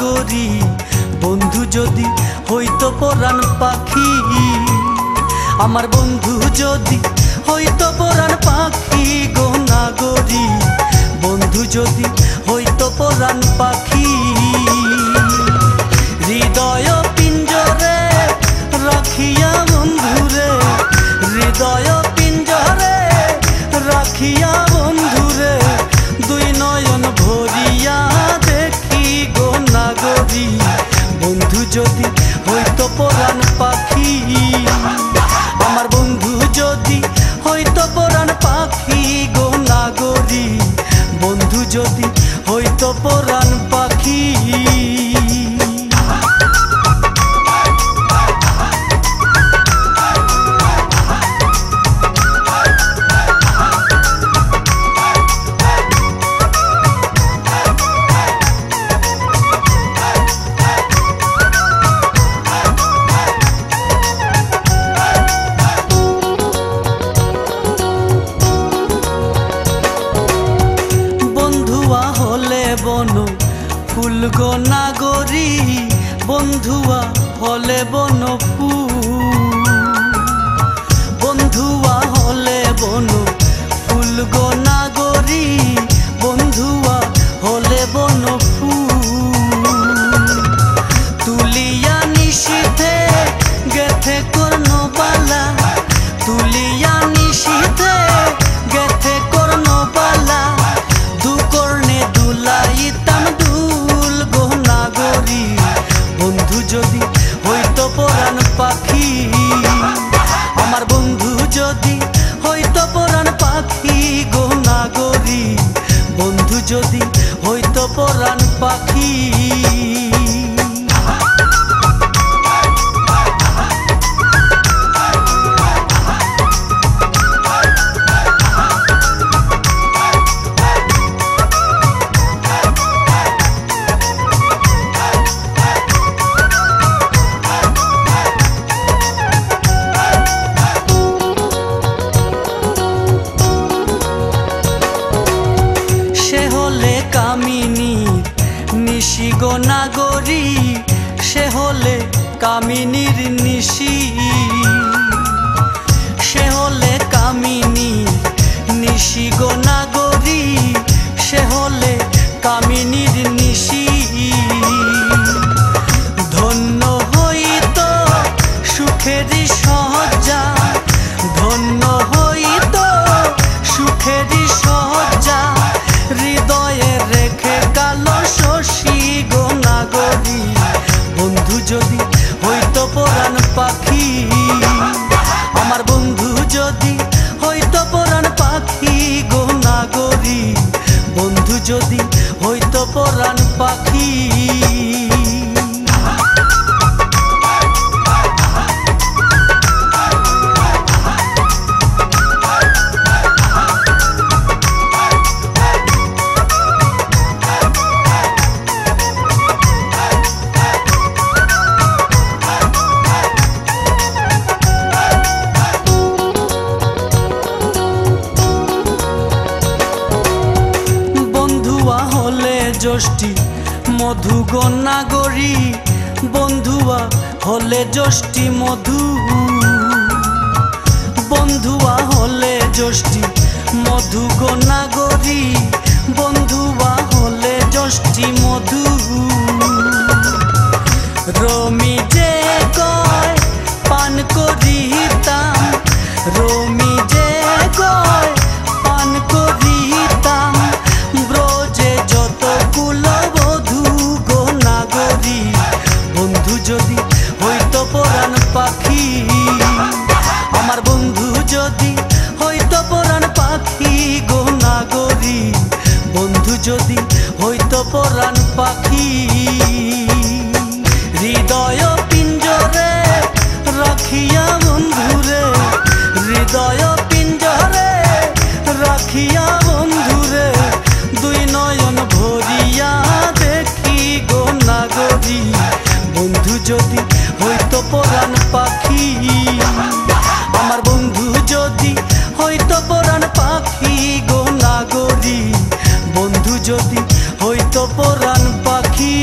নাগরী, বন্ধু যদি হইতো পরাণ পাখি। আমার বন্ধু যদি হইতো পরাণ পাখি গো নাগরী, বন্ধু যদি হইতো পরাণ পাখি। হৃদয় পিঞ্জরে রাখিয়া বন্ধুরে, হৃদয় পিঞ্জরে রাখিয়া বন্ধুরে, দুই নয়ন ভরিয়া দেখি গো নাগরী, বন্ধু যদি হইতো পরাণ পাখি। আমার বন্ধু যদি হইতো পরাণ পাখি গো নাগরী, বন্ধু যদি হইতো পরাণ পাখি। বন ফুল গো নাগরী, বন্ধুয়া হলে বন ফুল, বন্ধুয়া হলে বন ফুল গো নাগরী, বন্ধুয়া হলে বন ফুল। তুলিয়া নিশীথে গেথে কর্ণবালা, তুলিয়া নিশীথে গেথে কর্ণবালা, দুকর্ণে দুলাইতাম দুল গো নাগরী, বন্ধু যদি হইতো পরাণ পাখি। আমার বন্ধু যদি হইতো পরাণ পাখি গো নাগরী, বন্ধু যদি হইতো পরাণ পাখি। নিশি গো নাগরী, সে হলে কামিনীর নিশি, সে হলে কামিনী নিশি গো নাগরী, সে হলে কামিনীর নিশি। ধন্য হইতো সুখেরই সজ্জা, ধন্য হইতো সুখেরই সজ্জা, হৃদয়ে রেখে কালো শশী গো নাগরী, বন্ধু যদি হইতো পরাণ পাখি। আমার বন্ধু যদি হইতো পরাণ পাখি গো নাগরী, বন্ধু যদি হইতো পরাণ পাখি। ষষ্ঠী মধু গো নাগরী, বন্ধুয়া হলে ষষ্ঠী মধু, বন্ধুয়া হলে ষষ্ঠী মধু গো নাগরী, বন্ধুয়া হলে ষষ্ঠী মধু। রমি যে কয় পান করিতাম, রমি যে কয় পান করিতাম, ব্রজে যত কুলবধূ গো নাগরী, বন্ধু যদি হইতো পরাণ পাখি। আমার বন্ধু যদি হইতো পরাণ পাখি গো নাগরী, বন্ধু যদি হইতো পরাণ পাখি। হৃদয় পিঞ্জরে রাখিয়া বন্ধুরে, হৃদয় পিঞ্জরে রাখিয়া বন্ধুরে, দুই নয়ন ভরিয়া দেখি গো নাগরী, বন্ধু যদি হইতো পরাণ পাখি। আমার বন্ধু যদি হইতো পরাণ পাখি গো নাগরী, বন্ধু যদি হইতো পরাণ পাখি।